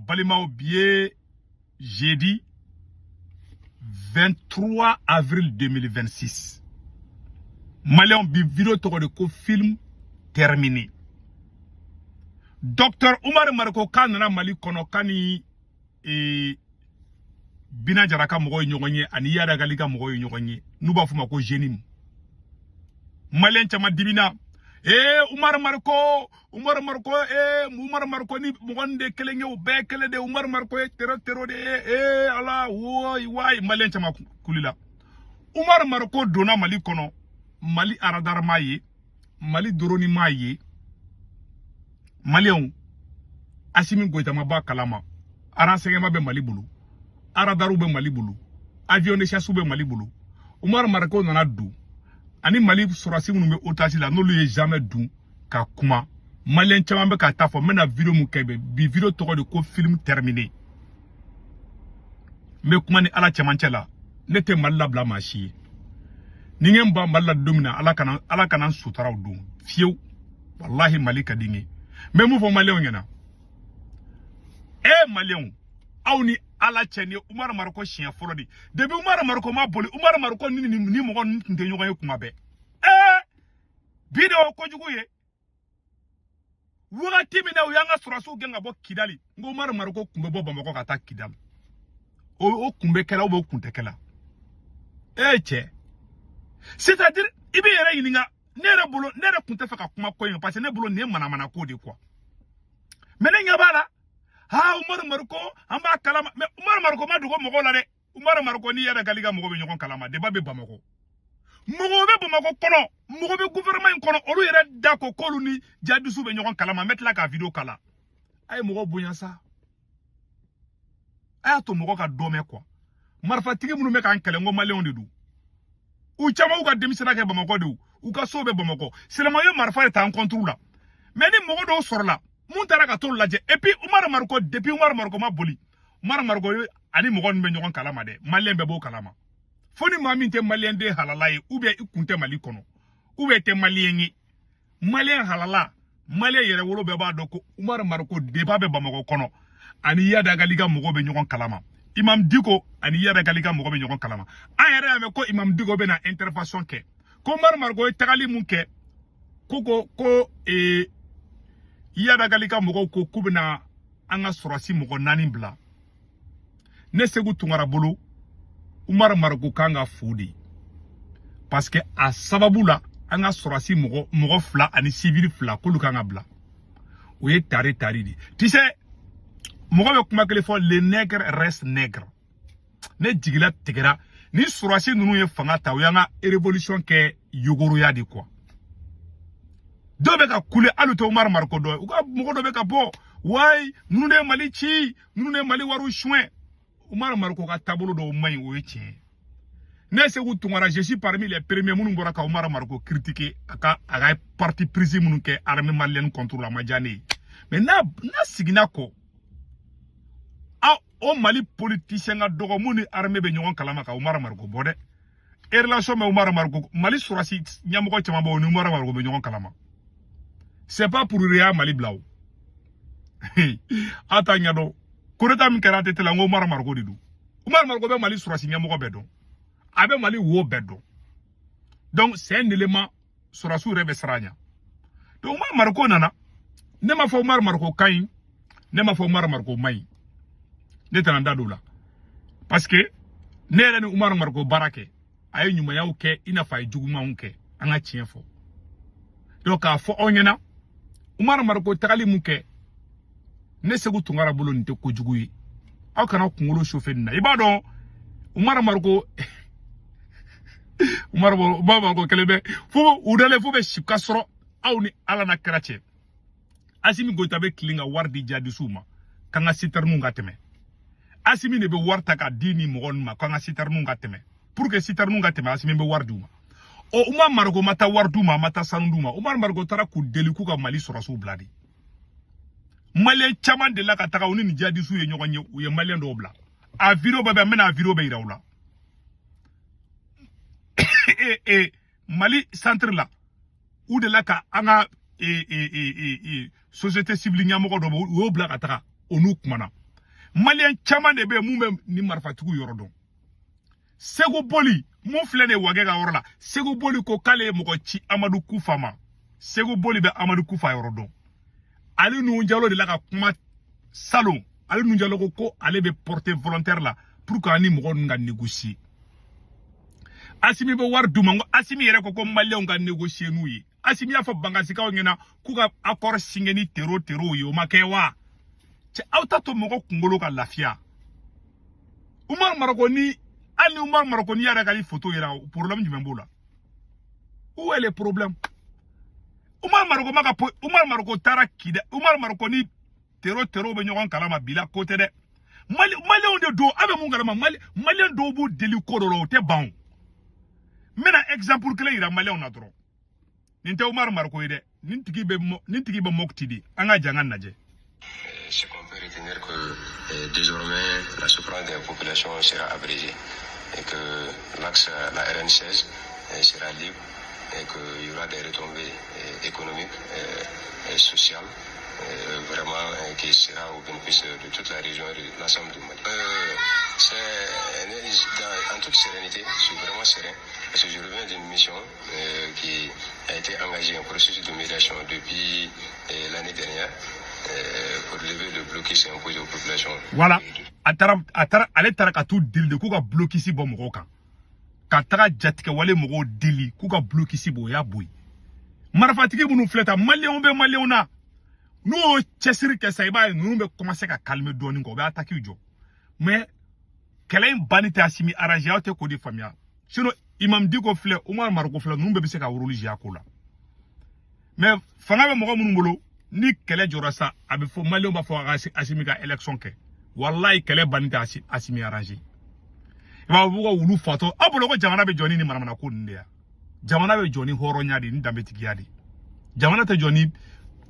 Balimao biye jeudi 23 avril 2026. Malien bi vidéo de ko film terminé. Docteur Oumar Marko kanana Mali kono kani bina jaraka mogo nyogonye ani yada galika mogo nyogonye nuba fuma ko jenim. Malien chama dibina Oumar Marko ni mogonde kelenge u be kele de Oumar Marko tero de ala wai Malien chama kulila. Oumar Marko dona Mali kono Mali aradar maye Mali doroni maye Malien Assimi Goïta maba kalama aransengema be Mali bulu aradaru be Mali bulu avion de chasse be Mali bulu Oumar Marko nana du ani Mali sorasi munu be otage la n'olu ye jamais dun ka kuma Malien caman be ka tafo mena vidéo mu kebe bi vidéo toko de ko film terminé me kuma ni ala caman cela ne te Mali labla machi ni ngem ba Mali domina ala kana sutaraw dun fiew wallahi Mali kadingi me mu fo Malien ngena Malien awni ala cheni Oumar Marko chien folodi debi Oumar Marko ma boli Oumar Marko ni mo gon nte nyogo kuma be video ko juguye wuga timina uyanga surasu genga bo Kidali ngo Oumar Marko kumbe bo Bamako kata Kidali o kumbe kala o kunte kala c'est-à-dire ibe yere yininga nere kunte faka kuma ko yin parce que ne bolo ne mana ko de quoi menen ngabala Oumar Marko amba kalama mais Oumar Marko ma dugo mogo la de Oumar Marko ni yada galiga mogo be nyogon kalama de babe Bamako mogo be Bamako kono mogo be gouvernement kono olu yere dako kolu ni jadisu be nyogon kalama mettre la ka vidéo kala ay mogo bonya sa ay to mogo ka dome quoi marfa tigi munu me ka ankele ngo Malien de du u chama u ka demisena ke Bamako de u ka sobe Bamako selama yo marfa ta en contrôle la mais ni mogo do sor la Muntara ka tol laje et puis Oumar Marko depuis Oumar Marko ma boli Oumar Marko ani mogon be nyogon kalama de Malien be bo kalama foni mami te Malien de halalaye ou bien ikunte Mali kono ou bien te Malien halala Malien yere wolo be ba doko Oumar Marko deba be Bamako kono ani yada galiga mogo be nyogon kalama Imam Diko ani yada galiga mogo be nyogon kalama ayere ame ko Imam Diko be na intervention ke ko Oumar Marko tagali munke ko yada galika mogo ko kubina anga sorasi mogo nani bla ne segu tungara bulu Oumar Marko kanga fudi parce que a sababu la anga sorasi mogo fla ani civil fla kolu kanga bla oye tari di tu sais mogo be kuma kele fo le nègre reste nègre ne jigila tigera ni sorasi nunu ye fanga ta yanga révolution ke yogoro ya di quoi do be ka kule alu to Oumar Marko do uka mogo do be ka bo wai nunu ne Mali chi nunu ne Mali waru chouin Oumar Marko ka tabolo do mai o eche ne se ku tungara je suis parmi les premiers munu ngora ka Oumar Marko critiquer aka parti prise munu ke armée malienne contre la Madjane mais na sigina ko o Mali politicien nga dogo muni armée be nyon kalama ka Oumar Marko bode relation me Oumar Marko Mali surasi nyamugo chama bo ni Oumar Marko be nyon kalama. C'est pas pour rien Mali blau. Atanya do. Kureta mi karate tela ngo Oumar Marko didu. Oumar Marko be Mali surasi nyamugo bedo. Abe Mali wo bedo. Donc c'est un élément surasu rebe saranya. Donc Oumar Marko nana ne ma fa Oumar Marko kain, ne ma fa Oumar Marko mai. Ne tananda do la. Parce que ne rene Oumar Marko barake ay nyuma yaw ke ina fa juguma unke anga chien fo. Donc a fo onyena Oumar Marko tagali muke ne segu tungara bolo nte ko juguyi aw kana kungolo chauffeur na ibado Oumar Marko Marko kelebe fo udale fo be shikasro aw ni ala na krache Assimi Goïta be klinga wardi jadi suma kanga sitarnu ngateme Assimi ne be warta ka dini mogon ma kanga sitarnu ngateme pour que sitarnu ngateme Assimi be warduma o Oumar Marko mata warduma mata sanunduma Oumar Marko tara ku deliku ka Mali sorasu bladi Malien chaman de la ka taka oni ni jadi su ye nyogonye u ye Malien do bla a video baba mena video be irawla Mali centre la ou de la ka anga société civile nyamogo do wo bla ka taka onu kumana malien caman de be mun be ni marfatigu yoro don Segu Boli mun filɛ ne wage ka yɔrɔ la Segu Boli ko k'ale ye mɔgɔ ci Amadu Kufa ma Segu Boli bɛ Amadu Kufa yɔrɔ dɔn ale nu Jalo de la ka kuma salon ale nu Jalo ko ale bɛ porter volontaire la pour que ani mɔgɔ ninnu ka négocier Asimi bɛ wari d'u ma ngo Asimi yɛrɛ ko malien ka négocier n'u ye Asimi y'a fɔ bangasikaw ɲɛna k'u ka accord signé ni terreau ye o ma kɛ wa cɛ aw ta to mɔgɔ kunkolo ka lafiya Umar Marako ni Ali Umar Marako ni yara kali photo yera problème jumɛn b'o la où est le problème Umar Marako tara kida Umar Marako ni terreau bɛ ɲɔgɔn kalama bila côté dɛ malien de do abe mun kalama malien do b'u deli ko dɔ la o tɛ ban mena exemple kelen yira malien na dɔrɔn nin tɛ Umar Marako ye dɛ nin tigi bɛ Mopti de an ka janga lajɛ Ce qu'on peut retenir que désormais la souffrance des populations sera abrégée et que l'axe, la RN16 sera libre et qu'il y aura des retombées économiques et sociales vraiment qui sera au bénéfice de toute la région et de l'ensemble du Mali. En toute sérénité, je suis vraiment serein parce que je reviens d'une mission qui a été engagée en processus de médiation depuis l'année dernière. Pour lever le blocus imposé aux populations. Voilà. Ale tara ka tu dili de ku ka blocus bo mɔgɔw kan. Ka taga jatigɛ wale mɔgɔw dili ku ka blocus bo ya boyi. Marifatigi minnu filɛ ta malien bɛ malien na. N'o cɛsiri kɛ sa i b'a ye ninnu bɛ commencer ka calmer dɔɔnin kɔ. O bɛ attaque jɔ. Mais kɛlɛ in banni tɛ Asimi arrangé aw tɛ k'o de faamuya. Sinon Imam Diko filɛ Umar Marako filɛ ninnu bɛɛ bɛ se ka rôle jouer a ko la. Mais fanga bɛ mɔgɔ minnu bolo ni kɛlɛ jɔra sa a bɛ fɔ malien b'a fɔ Asimi ka élection kɛ wallahi kɛlɛ banni tɛ Asimi arrangé i b'a fɔ ko wulu fatɔ a bolo ko jamana bɛ jɔ ni manamana ko ninnu de ya jamana bɛ jɔ ni hɔrɔnya de ni danbetigiya de jamana tɛ jɔ ni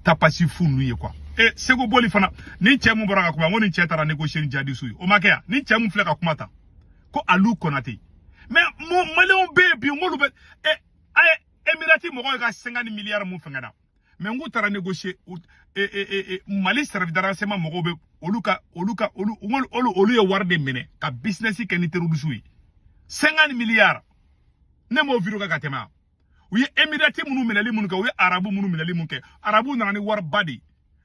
tapasi fu ninnu ye quoi Segu Boli fana ni cɛ mun bɔra ka kuma ko ni cɛ taara négocier ni Jadisu ye o ma kɛ yan ni cɛ mun filɛ ka kuma ta ko Alu Konate mais malien bɛ bi ngolu bɛ Emirati mɔgɔw ka 50 milliards mun fɛngɛ na mais ngou tara négocier Mali service de renseignement mɔgɔw bɛ olu ye wari de minɛ ka business kɛ ni terroriste ye 50 milliards ne m'o vidéo ka tɛmɛ u ye Emirati minnu minɛli minnu kɛ u ye arabu minnu minɛli minnu kɛ arabu nana ni wari ba de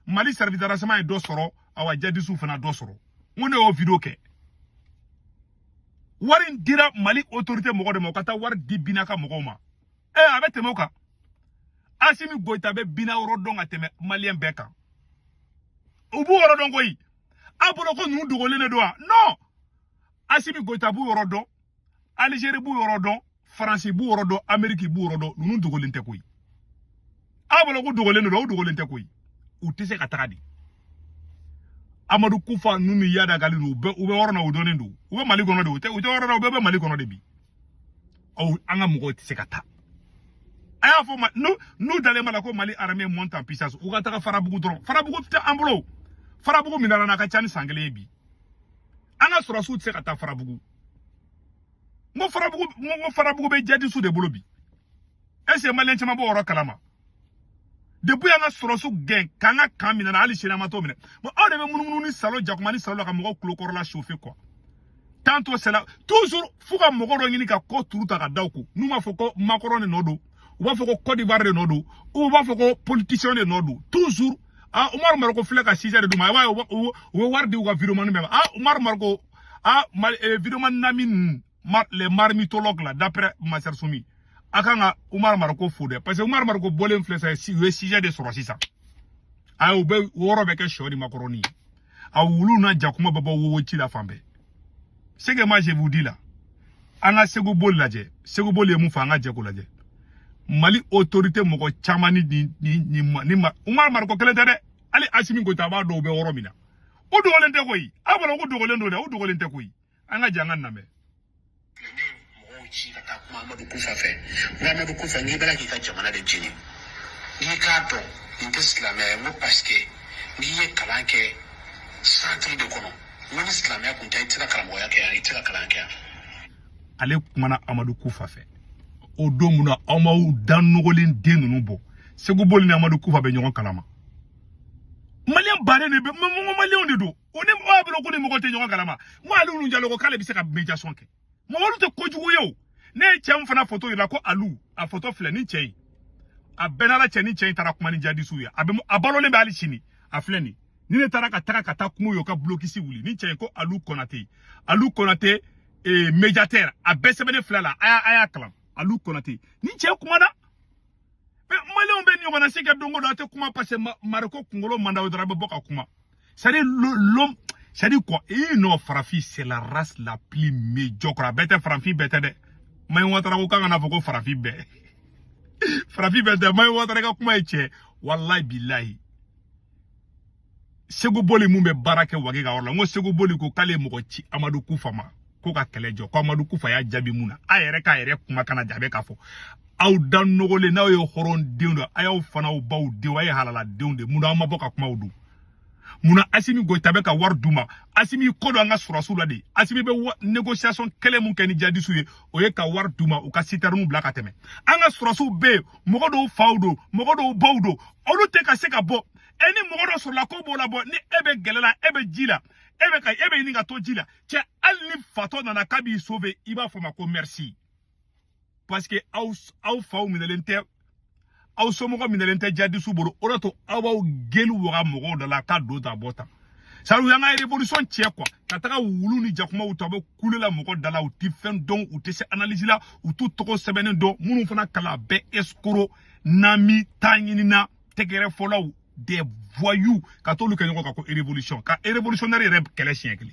Mali service de renseignement ye dɔ sɔrɔ awa Jadisu fana dɔ sɔrɔ ngo ne y'o vidéo kɛ wari dira Mali autorité mɔgɔ de ma ka taa wari di Binaka mɔgɔw ma a bɛ tɛmɛ o kan Asimi Goïta bɛ bina yɔrɔ dɔn ka tɛmɛ malien bɛɛ kan u b'u yɔrɔ dɔn koyi a bolo ko ninnu dogolen de don wa non Asimi Goïta b'u yɔrɔ dɔn Algérie b'u yɔrɔ dɔn France b'u yɔrɔ dɔn Amérique b'u yɔrɔ dɔn ninnu dogolen tɛ koyi a bolo ko dogolen de don u dogolen tɛ koyi u tɛ se ka taga di Amadu Kufa ninnu ni Yada Gali u bɛ yɔrɔ na u dɔnnen don u bɛ Mali kɔnɔ de u tɛ yɔrɔ na u bɛɛ bɛ Mali kɔnɔ de bi an ka mɔgɔw tɛ se ka taa a y'a fɔ n'u dalen ma la ko Mali armée monte en puissance u ka taga Farabugu dɔrɔn Farabugu tɛ an bolo Farabugu min nana ka ca ni san kelen ye bi an ka sɔrɔsiw tɛ se ka taa Farabugu n ko Farabugu bɛ Jadisu de bolo bi est ce que malien caman b'o yɔrɔ kalama depuis an ka sɔrɔsiw gɛn k'an ka kan minɛ hali sini an ma t'o minɛ bon aw de bɛ munumunu ni salon jakuma ni salon la ka mɔgɔw kulokɔrɔla chauffer quoi tantôt c'est là toujours fo ka mɔgɔ dɔ ɲini ka ko turu ta ka da u kun n'u m'a fɔ ko Macron de nɔ don u b'a fɔ ko Côte d'Ivoire de nɔ don u b'a fɔ ko politicien de nɔ don toujours Umar Marako filɛ ka 6 heures de ma u bɛ wari di u ka vidéoman bɛɛ ma Umar Marako vidéoman nami les marmitologues là d'après Maser Soumi a kan ka Umar Marako fo dɛ parce que Umar Marako bɔlen filɛ sa u ye 6 heures de sɔrɔ sisan u bɛ wɔɔrɔ bɛ kɛ sɔ ni Macron ye a wulu na jakuma bɛ bɔ wowo ci la fan bɛɛ ce que moi je vous dis là an ka Segu Boli lajɛ Segu Boli ye mun fɔ an ka jɛ k'o lajɛ Mali autorité mɔgɔ caman ni Umar Marako kelen tɛ dɛ hali Asimi Goïta b'a dɔn u bɛ yɔrɔ min na u dogolen tɛ koyi a bolo ko dogolen don dɛ u dogolen tɛ koyi an ka jɛ an ka lamɛn mɔgɔw ci ka taa kuma Amadu Kufa fɛ n Amadu Kufa n'i bɛra k'i ka jamana de jeni n'i k'a dɔn nin tɛ silamɛya ye n ko parce que n'i ye kalan kɛ centre de kɔnɔ n ko ni silamɛya kun tɛ i tɛ se ka karamɔgɔya kɛ yan i tɛ se ka kalan kɛ yan ale kumana Amadu Kufa fɛ o don mun na aw m'aw dan nɔgɔlen den ninnu bɔ Segu Boli ni Amadu Kufa bɛ ɲɔgɔn kalama malien malien baré ne mo malien de do on est wa bro ko ni mo ko te nyoga galama mo alu nu jalo ko kale bi se ka médiation ke mo walu te kojugo yo ne chem fana photo ila ko alu a photo fle ni chei a benala cheni chei tara kuma ni jadi suya abe abalo le be ali chini a fle ni ne tara ka kata kumu yo ka bloki si wuli ni chei ko alu konate médiateur a besebene fle la aya klam alu konate ni chei kuma na malien be ni wana sika dongo do te kuma parce maroko kungolo manda o drabe boka kuma c'est l'homme c'est quoi et non farafi c'est la race la plus médiocre bete farafi bete de may wotara ko kanga na foko farafi be farafi bete may wotara ka kuma eche wallahi billahi sego boli mumbe barake wage ga orla ngo sego boli ko kale mo ko ci Amadou Koufa ma ko ka kelejo ko Amadou Koufa ya jabi muna ayere ka yere kuma kana jabe ka fo aw dan nogole na yo horon dewndo ayaw fana o baw dew ay halala dewnde muna ma boka kuma wudu muna asimi go tabe ka war duma asimi kodo nga surasula de asimi be négociation kele mun keni jadi suye o ye ka war duma o ka sitaru mu blaka teme anga surasu be mogodo fawdo mogodo bawdo olu te ka se ka bo eni mogodo sur la ko bo la bo ni ebe gelela ebe jila ebe ni ga to jila che alni fato na kabi sauver iba fo ma ko merci parce que aw faw minelente aw somogo minelente jadi suboro orato aw gelu waga mogo da la ka do ta bota salu yanga révolution tie quoi kataka wulu ni jakuma utabo kulela mogo da la uti fen don uti se analyse la utu toko sebene do munu fana kala be escro nami tanyina tegere folaw des voyous katolu kenyo ko révolution ka révolutionnaire reb kele siècle.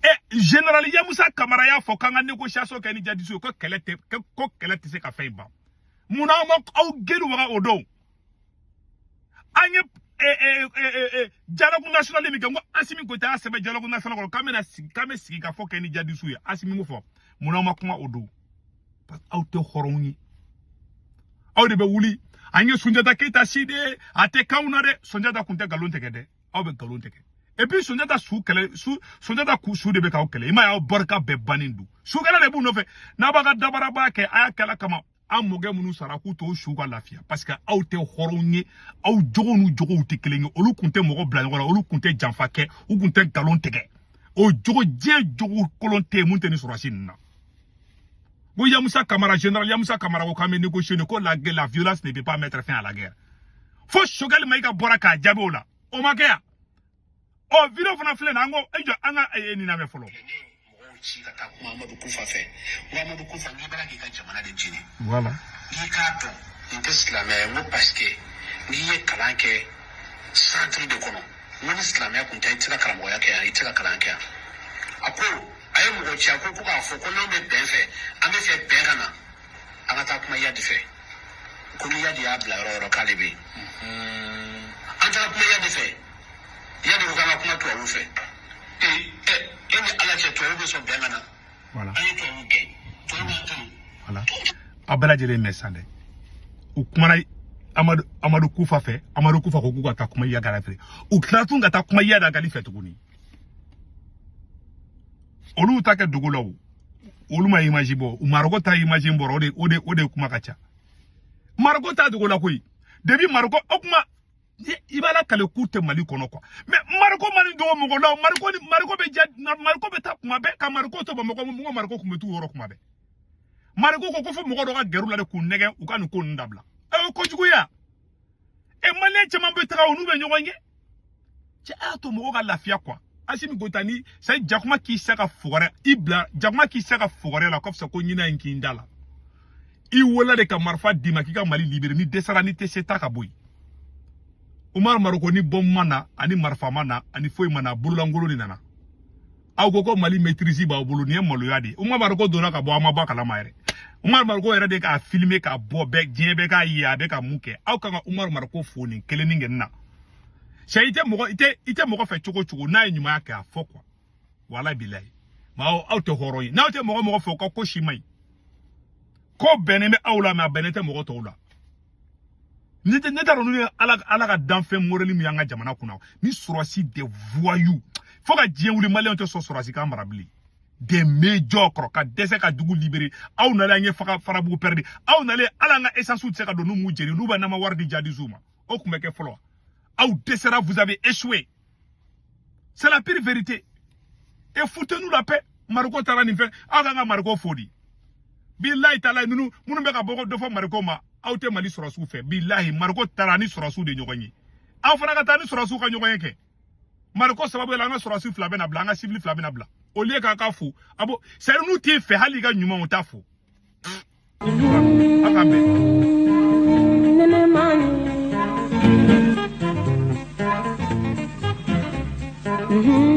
Et général Yamoussa Kamara ya fo kanga négociation ka ni jadi su ko kelete se ka fayba muna ma au gelu wa odo anye dialogue national mi ngo asimi ko ta sebe dialogue national ko kamena sigi ka fo ka ni jadi su ya asimi mo fo muna ma kuma odo parce au te horoni au de be wuli anye Sunjata Keita side ate kauna de Sunjata kunte galon teke au be galon teke. Et puis Sunjata Sunjata ku de be ka okele ima ya borka be banindu sugala de bu no fe na baga dabara ba ke aya kala kama amoge munu sara ku to shuga lafia parce que aw te horonye aw jogo te kelenye olu kunte mogo bla ngora olu kunte janfake u kunte galon tege o jogo kolonte munte ni surasin na bo Yamoussa Kamara général Yamoussa Kamara ko kame négocier ko la violence ne peut pas mettre fin à la guerre faut shogal maika boraka jabola o magea oh video fana fle na ngo ejo anga ni na me follow ci ka ta kuma Amadou Koufa fe Amadou Koufa ni bala ki ka jamana de jini voilà ni ka don ni islamé mo parce que ni ye kalanke centre de kono mo islamé kun ta tira karamo ya ke ya tira kalanke ako ayi mo ci ako ko ka fo ko no be benfe ame fe berana anga ta kuma ya dife ko ni ya di abla ro kalibi anta kuma ya dife ya de ko kuma to wo fe voilà voilà abala jere mesande u kumana Amadou Koufa fe Amadou Koufa ko ku ka kuma ya gara fe u klatu ngata kuma ya da gali fe tuguni olu ta ke dugulaw olu ma image bo u margo ta image mboro ode kuma kacha margo ta dugula koy debi margo okuma ibala kale kute mali kono kwa mais marko mani do mo gola marko be ta kuma be ka marko to ba mo marko kuma tu woro kuma be marko ko fo mo go do ga geru la de ku nege u kan ko ndabla e ko jugu ya e mali chama be tra onu be nyogonye ci ato mo ga lafia kwa asimi gotani sai jakuma ki saka fogore ibla jakuma ki saka fogore la ko fa ko nyina nki ndala I wala de ka marfa dima ki ka mali libéré ni desara ni teseta ka boy Umar Maroko ni bom mana ani marfa mana ani foy mana bululangolo ni nana aw ko mali maîtrise ba bulu ni molo yadi Umar Maroko dona ka bo amaba kala mayre Umar Maroko era de ka filmer ka bo be dien be ka ya be ka muke aw ka Umar Maroko foni keleni ngenna Shaite moko fe choko na enyuma yake afokwa wala bilai ma aw te horoyi na te moko foko ko shimai ko beneme awla ma benete moko to la Neta ronu ala ka danfɛ morali mi yanga jamana kuna ni surasi de voyous faut ka diɲɛ wuli malien te surasi ka marabili des médiocres ka dɛsɛ ka dugu libéré aw nale an ye farabugu perdi aw nale ala nga essence tse ka donu mu jeri nu ba nama wardi jadi zuma o kuma ke folo Aou Dessera, vous avez échoué. C'est la pire vérité. Et foutez-nous la paix. Maroko Tarani fait. Aganga Maroko Fodi. Billahi Tala, nous mega beaucoup de fois Maroko ma. Aouté Mali Sorasou fait. Billahi, Maroko Tarani Sorasou de Nyogani. Aou Frangatani Sorasou Kanyoganke. Maroko Sababu Langa Sorasou Flabena Blanga, Civil Flabena Bla. Au lieu qu'à Kafou. Abo, c'est nous qui fait Haliga Numa Otafou. Akambe. Mm-hmm.